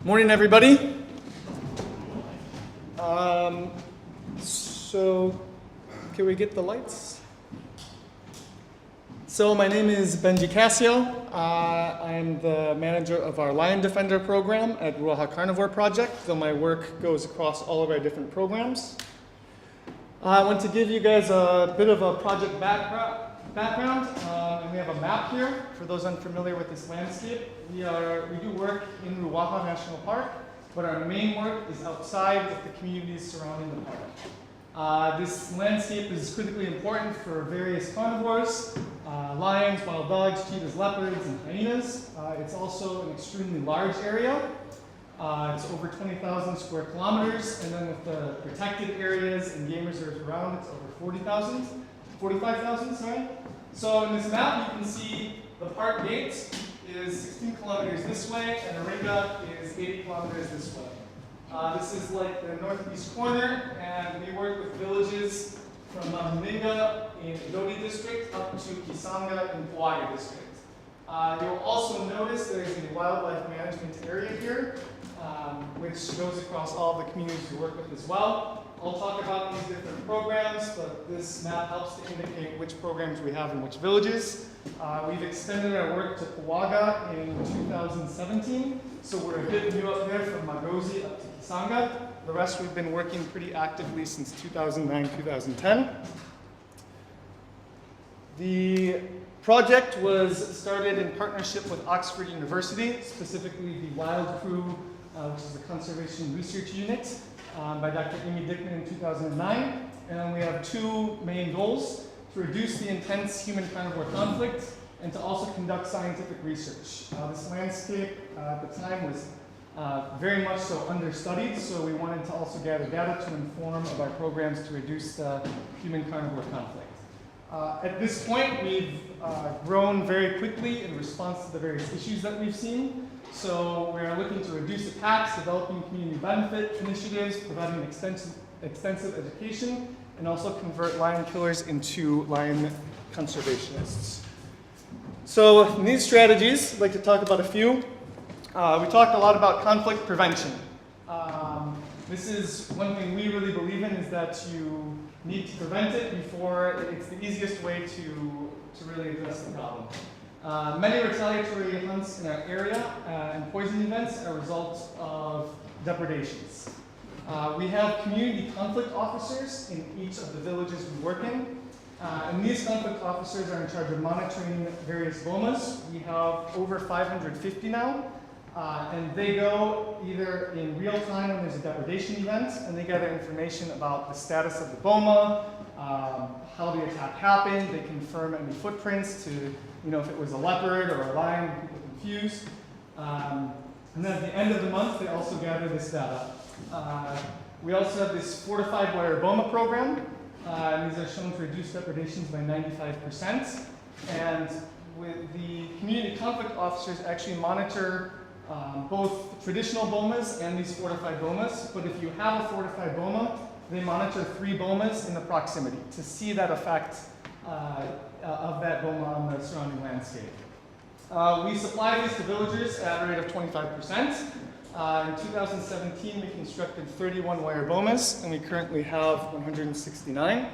Morning, everybody. So, can we get the lights? So, my name is Benjee Cascio. I'm the manager of our Lion Defender program at Ruaha Carnivore project, though my work goes across all of our different programs. I want to give you guys a bit of a project background. And we have a map here for those unfamiliar with this landscape. We do work in Ruaha National Park, but our main work is outside with the communities surrounding the park. This landscape is critically important for various carnivores, lions, wild dogs, cheetahs, leopards, and hyenas. It's also an extremely large area. It's over 20,000 square kilometers, and then with the protected areas and game reserves around, it's over 45,000, sorry. So in this map, you can see the park gate is 16 kilometers this way, and Aringa is 80 kilometers this way. This is like the northeast corner, and we work with villages from Mahuninga in Dodi district up to Kisanga in Puaga district. You'll also notice there's a wildlife management area here, which goes across all the communities we work with as well. I'll talk about these different programs, but this map helps to indicate which programs we have in which villages. We've extended our work to Puaga in 2017, so we're a bit new up there from Magozi up to Kisanga. The rest we've been working pretty actively since 2009, 2010. The project was started in partnership with Oxford University, specifically the Wild Crew, which is the Conservation Research Unit, by Dr. Amy Dickman in 2009. And we have two main goals: to reduce the intense human-carnivore conflict and to also conduct scientific research. This landscape at the time was very much so understudied, so we wanted to also gather data to inform of our programs to reduce the human-carnivore conflict. At this point, we've grown very quickly in response to the various issues that we've seen. So we're looking to reduce attacks, developing community benefit initiatives, providing extensive education, and also convert lion killers into lion conservationists. So in these strategies, I'd like to talk about a few. We talked a lot about conflict prevention. This is one thing we really believe in, is that you need to prevent it before it's the easiest way to really address the problem. Many retaliatory hunts in our area and poison events are a result of depredations. We have community conflict officers in each of the villages we work in. And these conflict officers are in charge of monitoring various bomas. We have over 550 now. And they go either in real time when there's a depredation event, and they gather information about the status of the boma, how the attack happened. They confirm any footprints to, if it was a leopard or a lion, people confused. And then at the end of the month, they also gather this data. We also have this fortified wire boma program. And these are shown to reduce depredations by 95%. And with the community conflict officers actually monitor both traditional bomas and these fortified bomas. But if you have a fortified boma, they monitor 3 bomas in the proximity to see that effect of that boma on the surrounding landscape. We supply these to villagers at a rate of 25%. In 2017, we constructed 31 wire bomas, and we currently have 169.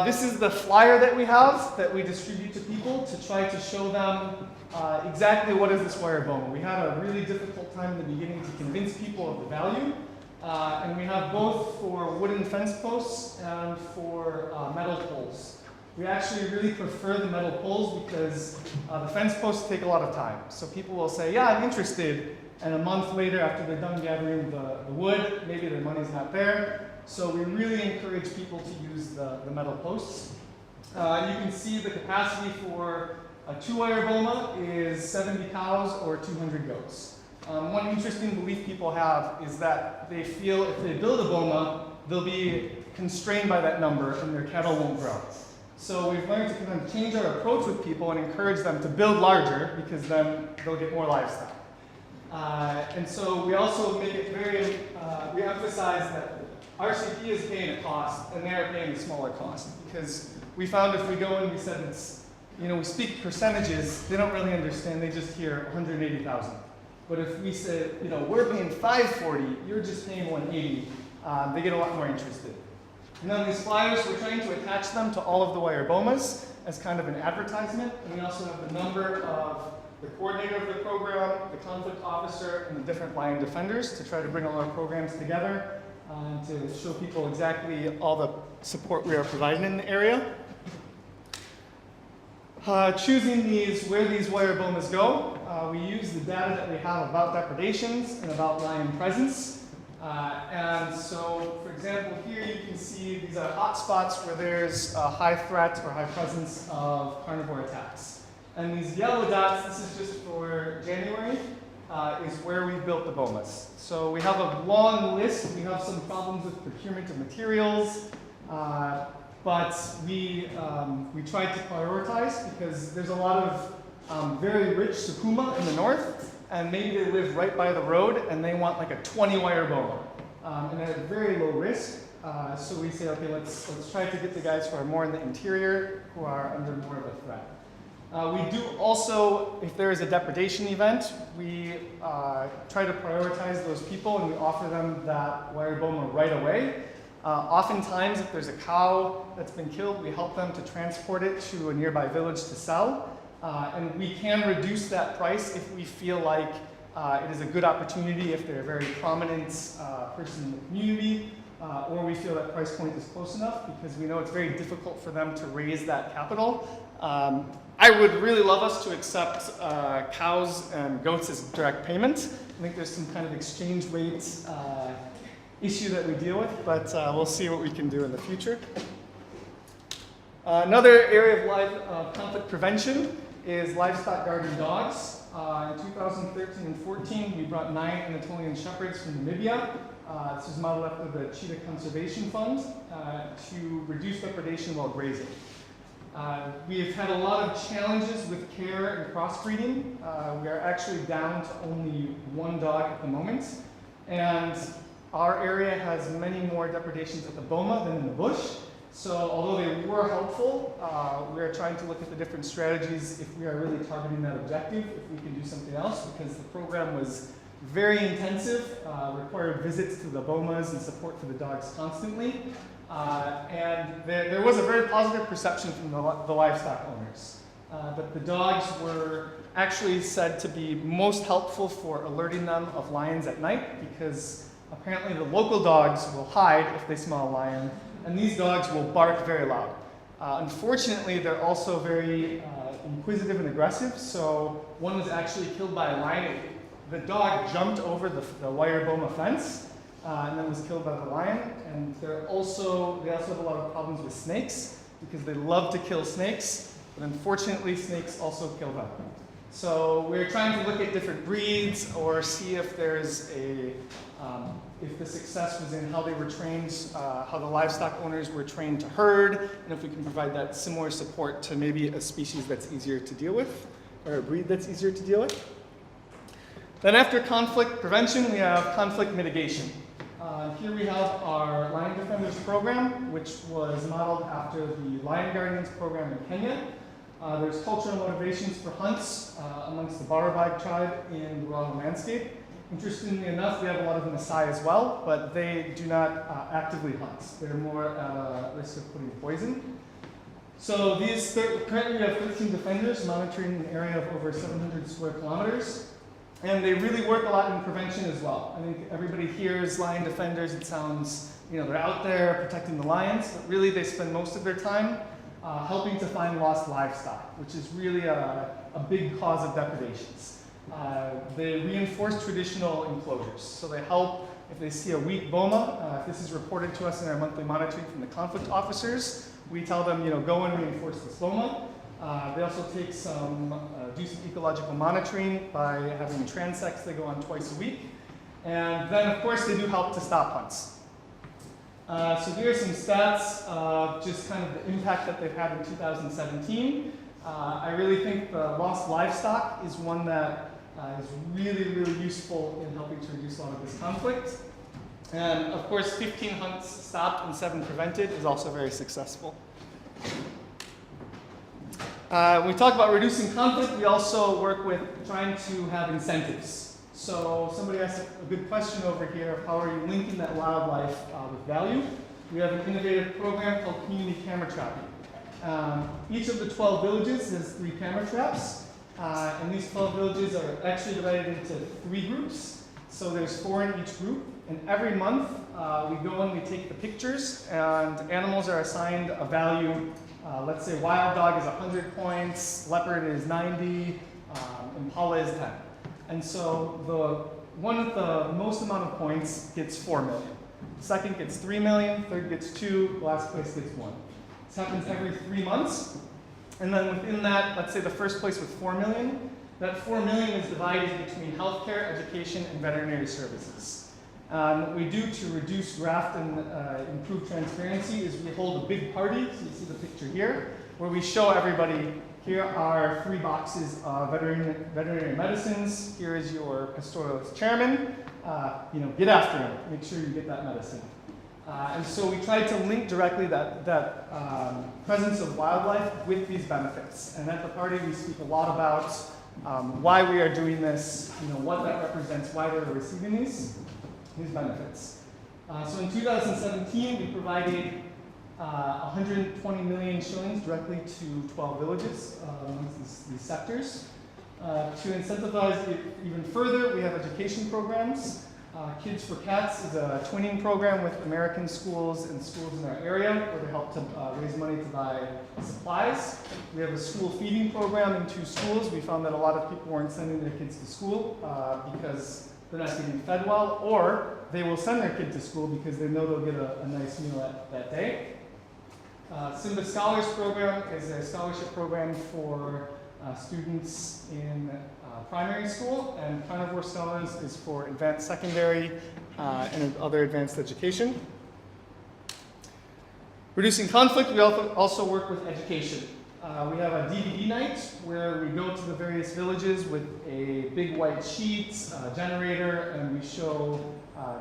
This is the flyer that we have that we distribute to people to try to show them exactly what is this wire boma. We had a really difficult time in the beginning to convince people of the value. And we have both for wooden fence posts and for metal poles. We actually really prefer the metal poles because the fence posts take a lot of time. So people will say, yeah, I'm interested. And a month later, after they're done gathering the wood, maybe their money's not there. So we really encourage people to use the metal posts. You can see the capacity for a 2-wire boma is 70 cows or 200 goats. One interesting belief people have is that they feel if they build a boma, they'll be constrained by that number and their cattle won't grow. So we've learned to kind of change our approach with people and encourage them to build larger, because then they'll get more livestock. And so we also make it very, we emphasize that RCP is paying a cost and they're paying a smaller cost, because we found if we go and we said it's, we speak percentages, they don't really understand, they just hear 180,000. But if we say, we're paying $540, you're just paying $180, they get a lot more interested. And then these flyers, we're trying to attach them to all of the wire bomas as kind of an advertisement. And we also have the number of the coordinator of the program, the conflict officer, and the different lion defenders to try to bring all our programs together and to show people exactly all the support we are providing in the area. Choosing where these wire bomas go, we use the data that we have about depredations and about lion presence. And so, for example, here you can see these are hot spots where there's a high threat or high presence of carnivore attacks. And these yellow dots, this is just for January, is where we built the bomas. So we have a long list. We have some problems with procurement of materials, but we tried to prioritize because there's a lot of very rich Sukuma in the north, and maybe they live right by the road and they want like a 20-wire boma, and at very low risk. So we say, okay, let's try to get the guys who are more in the interior, who are under more of a threat. We do also, if there is a depredation event, we try to prioritize those people and we offer them that wire boma right away. Oftentimes, if there's a cow that's been killed, we help them to transport it to a nearby village to sell. And we can reduce that price if we feel like it is a good opportunity, if they're a very prominent person in the community, or we feel that price point is close enough because we know it's very difficult for them to raise that capital. I would really love us to accept cows and goats as direct payment. I think there's some kind of exchange rate issue that we deal with, but we'll see what we can do in the future. Another area of live conflict prevention is livestock guarding dogs. In 2013 and 14, we brought 9 Anatolian Shepherds from Namibia. This is modeled after the Cheetah Conservation Fund to reduce depredation while grazing. We have had a lot of challenges with care and crossbreeding. We are actually down to only 1 dog at the moment. And our area has many more depredations at the boma than in the bush. So although they were helpful, we are trying to look at the different strategies if we are really targeting that objective, if we can do something else, because the program was very intensive, required visits to the bomas and support for the dogs constantly. And there was a very positive perception from the livestock owners. That the dogs were actually said to be most helpful for alerting them of lions at night, because apparently the local dogs will hide if they smell a lion, and these dogs will bark very loud. Unfortunately, they're also very inquisitive and aggressive, so one was actually killed by a lion. The dog jumped over the wire boma fence and then was killed by the lion. And they also have a lot of problems with snakes because they love to kill snakes, but unfortunately snakes also kill them. So we're trying to look at different breeds or see if there's if the success was in how they were trained, how the livestock owners were trained to herd, and if we can provide that similar support to maybe a species that's easier to deal with, or a breed that's easier to deal with. Then after conflict prevention, we have conflict mitigation. Here we have our Lion Defenders program, which was modeled after the Lion Guardians program in Kenya. There's cultural motivations for hunts amongst the Barabag tribe in the Ruaha landscape. Interestingly enough, we have a lot of the Maasai as well, but they do not actively hunt. They're more at risk of putting poison. So currently we have 13 defenders monitoring an area of over 700 square kilometers. And they really work a lot in prevention as well. I think everybody hears lion defenders, it sounds, they're out there protecting the lions, but really they spend most of their time helping to find lost livestock, which is really a big cause of depredations. They reinforce traditional enclosures. So they help if they see a weak boma. If this is reported to us in our monthly monitoring from the conflict officers, we tell them, go and reinforce this boma. They also do some ecological monitoring by having transects they go on twice a week. And then, of course, they do help to stop hunts. So here are some stats of just kind of the impact that they've had in 2017. I really think the lost livestock is one that is really, really useful in helping to reduce a lot of this conflict. And, of course, 15 hunts stopped and 7 prevented is also very successful. When we talk about reducing conflict, we also work with trying to have incentives. So somebody asked a good question over here of how are you linking that wildlife with value. We have an innovative program called community camera trapping. Each of the 12 villages has 3 camera traps, and these 12 villages are actually divided into 3 groups. So there's 4 in each group, and every month we go and we take the pictures, and animals are assigned a value. Let's say wild dog is 100 points, leopard is 90, impala is 10. And so the one with the most amount of points gets 4 million. Second gets 3 million, third gets 2, last place gets 1. This happens every 3 months. And then within that, let's say the first place with 4 million, that 4 million is divided between healthcare, education, and veterinary services. What we do to reduce graft and improve transparency is we hold a big party, so you see the picture here, where we show everybody, here are 3 boxes of veterinary medicines, here is your pastoralist chairman, get after him, make sure you get that medicine. And so we try to link directly that presence of wildlife with these benefits. And at the party we speak a lot about why we are doing this, what that represents, why they're receiving these benefits. So in 2017, we provided 120 million shillings directly to 12 villages amongst these sectors. To incentivize it even further, we have education programs. Kids for Cats is a twinning program with American schools and schools in our area where they help to raise money to buy supplies. We have a school feeding program in 2 schools. We found that a lot of people weren't sending their kids to school because they're not getting fed well, or they will send their kid to school because they know they'll get a nice meal that day. Simba Scholars Program is a scholarship program for students in primary school, and Carnivore Scholars is for advanced secondary and other advanced education. Reducing conflict, we also work with education. We have a DVD night where we go to the various villages with a big white sheet, generator, and we show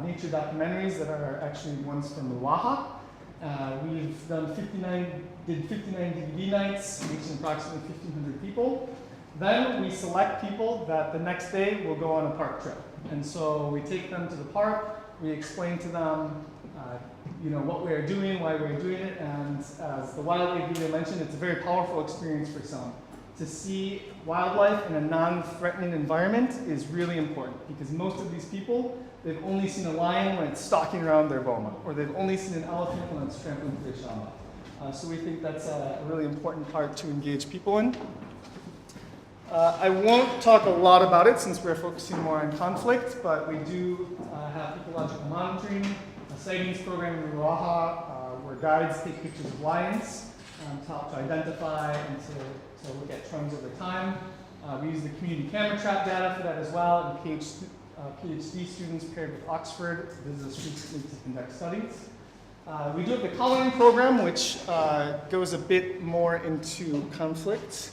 nature documentaries that are actually ones from Ruaha. We've done 59 DVD nights, reaching approximately 1,500 people. Then we select people that the next day will go on a park trip. And so we take them to the park, we explain to them what we are doing, why we're doing it, and as the WildAid video mentioned, it's a very powerful experience for some. To see wildlife in a non-threatening environment is really important because most of these people, they've only seen a lion when it's stalking around their boma, or they've only seen an elephant when it's trampling through their shamba. So we think that's a really important part to engage people in. I won't talk a lot about it since we're focusing more on conflict, but we do have ecological monitoring, a sightings program in Ruaha where guides take pictures of lions to help to identify and to look at trends over time. We use the community camera trap data for that as well, and PhD students paired with Oxford visit us frequently to conduct studies. We do have the collaring program, which goes a bit more into conflict.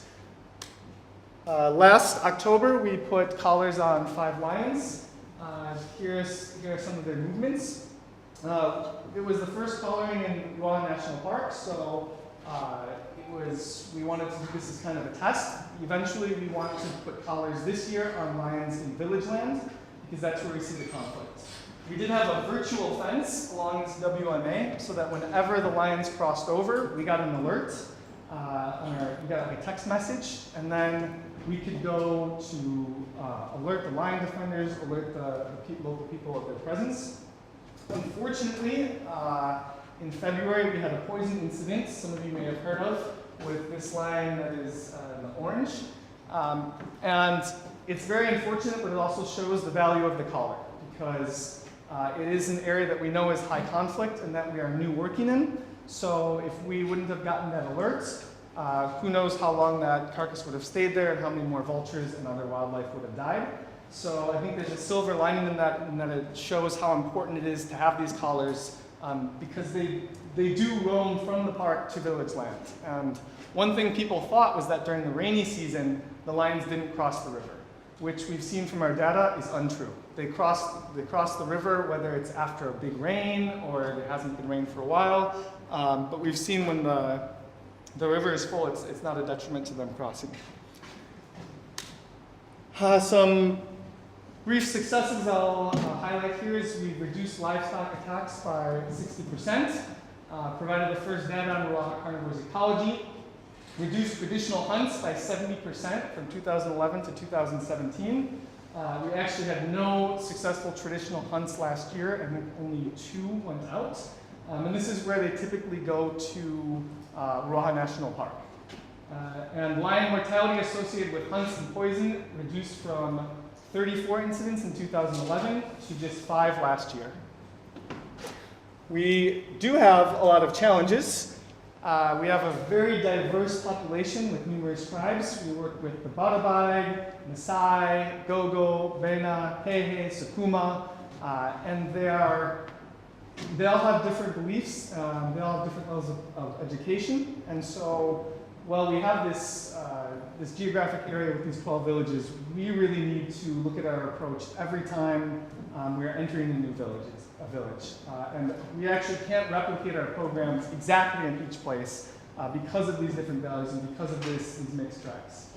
Last October, we put collars on 5 lions. Here are some of their movements. It was the first collaring in Ruaha National Park, so we wanted to do this as kind of a test. Eventually, we want to put collars this year on lions in village land, because that's where we see the conflict. We did have a virtual fence along this WMA, so that whenever the lions crossed over, we got an alert. We got like a text message, and then we could go to alert the lion defenders, alert the local people of their presence. Unfortunately, in February, we had a poison incident, some of you may have heard of, with this lion that is in the orange. And it's very unfortunate, but it also shows the value of the collar, because it is an area that we know is high conflict and that we are new working in. So if we wouldn't have gotten that alert, who knows how long that carcass would have stayed there and how many more vultures and other wildlife would have died. So I think there's a silver lining in that it shows how important it is to have these collars because they do roam from the park to village land. And one thing people thought was that during the rainy season, the lions didn't cross the river, which we've seen from our data is untrue. They cross the river whether it's after a big rain or there hasn't been rain for a while. But we've seen when the river is full, it's not a detriment to them crossing. Some Brief successes I'll highlight here is we've reduced livestock attacks by 60%, provided the first data on Ruaha carnivore's ecology, reduced traditional hunts by 70% from 2011 to 2017. We actually had no successful traditional hunts last year, and only 2 went out. And this is where they typically go to Ruaha National Park. And lion mortality associated with hunts and poison reduced from 34 incidents in 2011 to just 5 last year. We do have a lot of challenges. We have a very diverse population with numerous tribes. We work with the Barabai, Maasai, Gogo, Bena, Hehe, Sukuma, and they all have different beliefs. They all have different levels of education. And so while we have this geographic area with these 12 villages, we really need to look at our approach every time we are entering a new village. And we actually can't replicate our programs exactly in each place because of these different values and because of these mixed tribes.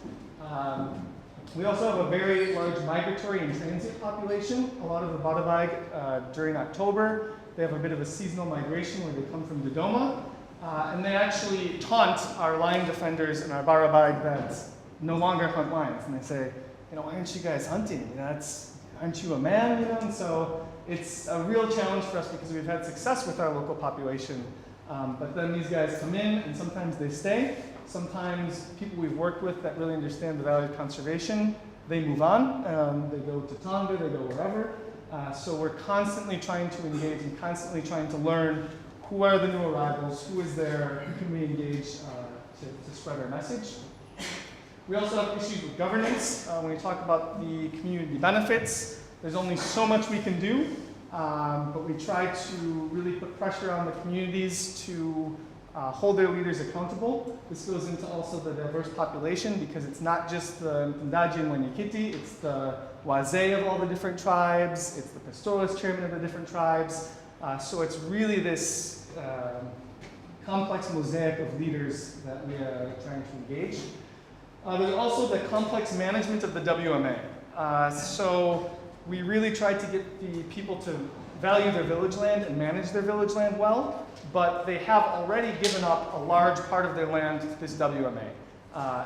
We also have a very large migratory and transient population. A lot of the Barabai during October, they have a bit of a seasonal migration where they come from Dodoma. And they actually taunt our lion defenders and our Barabai that no longer hunt lions. And they say, why aren't you guys hunting? Aren't you a man? And so it's a real challenge for us because we've had success with our local population. But then these guys come in and sometimes they stay. Sometimes people we've worked with that really understand the value of conservation, they move on. They go to Tonga, they go wherever. So we're constantly trying to engage and constantly trying to learn who are the new arrivals, who is there, who can we engage to spread our message. We also have issues with governance. When we talk about the community benefits, there's only so much we can do, but we try to really put pressure on the communities to hold their leaders accountable. This goes into also the diverse population because it's not just the Ndaji and Wenyekiti, it's the Wazee of all the different tribes, it's the pastoralist chairman of the different tribes. So it's really this complex mosaic of leaders that we are trying to engage. There's also the complex management of the WMA. So we really try to get the people to value their village land and manage their village land well, but they have already given up a large part of their land to this WMA.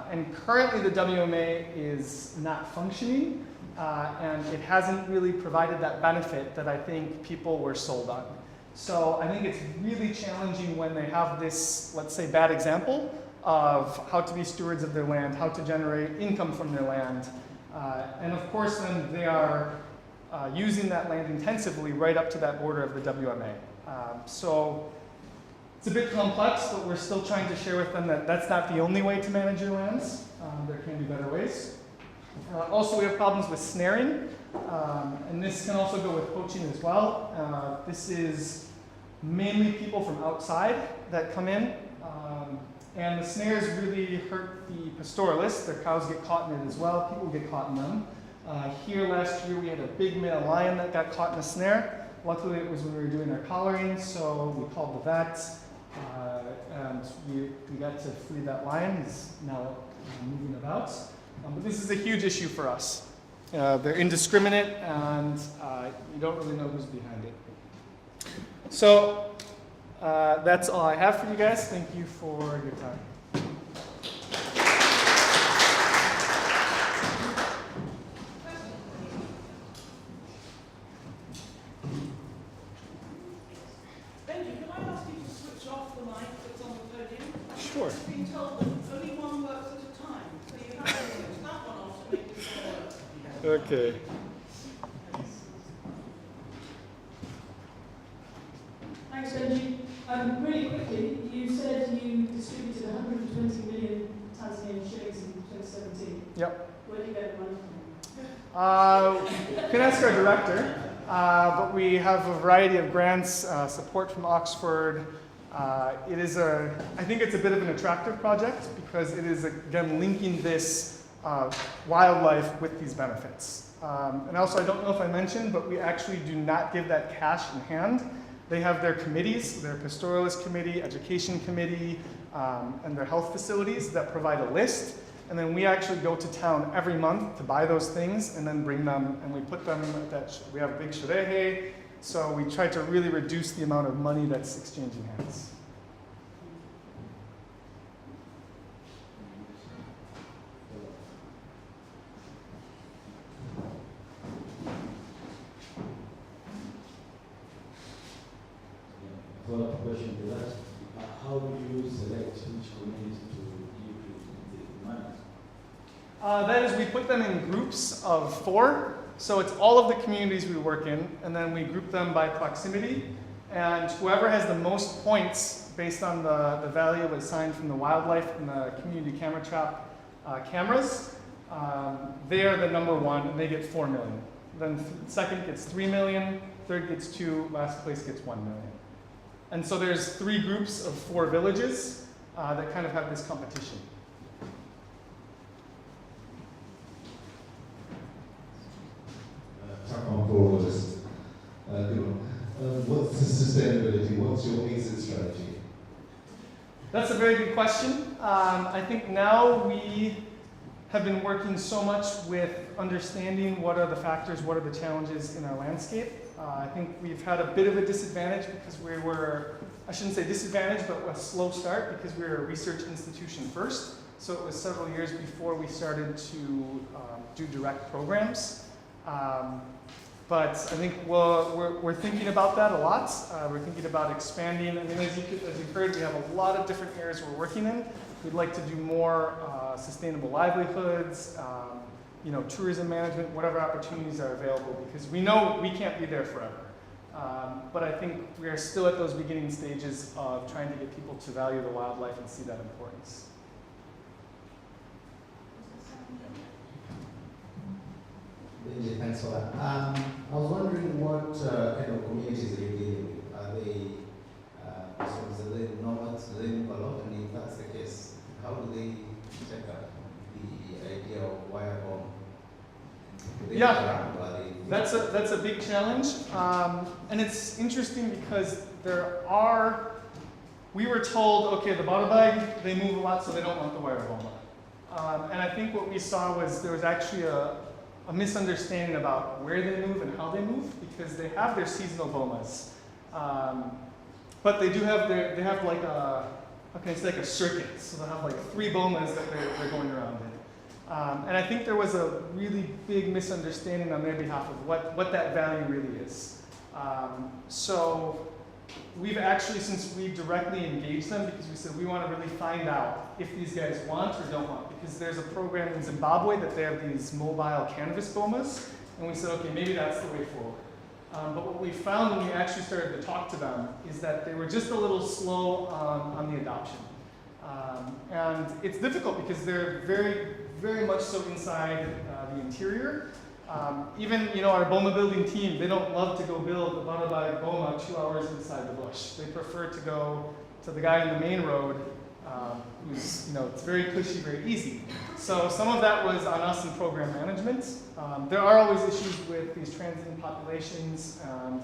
And currently the WMA is not functioning, and it hasn't really provided that benefit that I think people were sold on. So I think it's really challenging when they have this, let's say, bad example of how to be stewards of their land, how to generate income from their land. And of course, then they are using that land intensively right up to that border of the WMA. So it's a bit complex, but we're still trying to share with them that that's not the only way to manage your lands. There can be better ways. Also, we have problems with snaring, and this can also go with poaching as well. This is mainly people from outside that come in, and the snares really hurt the pastoralists. Their cows get caught in it as well. People get caught in them. Here last year, we had a big male lion that got caught in a snare. Luckily, it was when we were doing our collaring, so we called the vet, and we got to free that lion. He's now moving about. But this is a huge issue for us. They're indiscriminate, and you don't really know who's behind it. So that's all I have for you guys. Thank you for your time. Benjee, can I ask you to switch off the mic that's on the podium? Sure. I've been told that only one works at a time, so you have to switch that one off to make it all work. Okay. Thanks, Benjee. Really quickly, you said you distributed 120 million Tanzanian shillings in 2017. Yep. Where did you get the money from? You can ask our director, but we have a variety of grants, support from Oxford. I think it's a bit of an attractive project because it is, again, linking this wildlife with these benefits. And also, I don't know if I mentioned, but we actually do not give that cash in hand. They have their committees, their pastoralist committee, education committee, and their health facilities that provide a list. and then we actually go to town every month to buy those things and then bring them, and we put them at that, we have a big sherehe, so we try to really reduce the amount of money that's exchanging hands. Follow-up question to that. How do you select which communities to give the money? That is, we put them in groups of 4. So it's all of the communities we work in, and then we group them by proximity. And whoever has the most points based on the value assigned from the wildlife and the community camera trap cameras, they are the number 1, and they get 4 million. Then second gets 3 million, third gets 2, last place gets 1 million. And so there's 3 groups of 4 villages that kind of have this competition. What's the sustainability? What's your exit strategy? That's a very good question. I think now we have been working so much with understanding what are the factors, what are the challenges in our landscape. I think we've had a bit of a disadvantage because we were, I shouldn't say disadvantage, but a slow start because we were a research institution first. So it was several years before we started to do direct programs. But I think we're thinking about that a lot. We're thinking about expanding. I mean, as you've heard, we have a lot of different areas we're working in. We'd like to do more sustainable livelihoods, tourism management, whatever opportunities are available, because we know we can't be there forever. But I think we are still at those beginning stages of trying to get people to value the wildlife and see that importance. Benjee, thanks for that. I was wondering what kind of communities are you dealing with? Are they nomads? Do they move a lot? And if that's the case, how do they check out the idea of wire bomb? Yeah, that's a big challenge, and it's interesting because we were told, okay, the WildAid, they move a lot, so they don't want the wire bomb. And I think what we saw was there was actually a misunderstanding about where they move and how they move, because they have their seasonal bomas, but they do have they have like a, okay, it's like a circuit, so they'll have like 3 bomas that they're going around in. And I think there was a really big misunderstanding on their behalf of what that value really is. So we've actually, since we directly engaged them, because we said we want to really find out if these guys want or don't want, because there's a program in Zimbabwe that they have these mobile canvas bomas, and we said, okay, maybe that's the way forward. But what we found when we actually started to talk to them is that they were just a little slow on the adoption. And it's difficult because they're very, very much so inside the interior. Even our boma building team, they don't love to go build a WildAid boma 2 hours inside the bush. They prefer to go to the guy in the main road who's, it's very cushy, very easy. So some of that was on us in program management. There are always issues with these transient populations and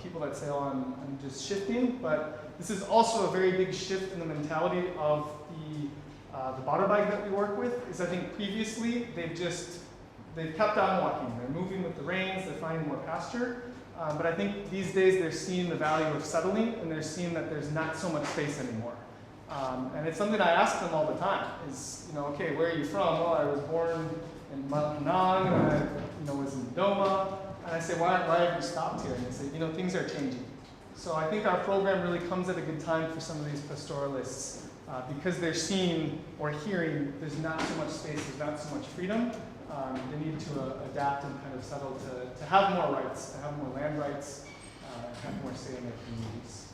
people that say, oh, I'm just shifting, but this is also a very big shift in the mentality of the WildAid that we work with. Is I think previously they've kept on walking. They're moving with the rains, they're finding more pasture. But I think these days they're seeing the value of settling, and they're seeing that there's not so much space anymore. And it's something I ask them all the time is, okay, where are you from? Well, I was born in Mount Penang, and I was in Doma. And I say, why have you stopped here? And they say, things are changing. So I think our program really comes at a good time for some of these pastoralists because they're seeing or hearing there's not so much space, there's not so much freedom. They need to adapt and kind of settle to have more rights, to have more land rights, and have more say in their communities.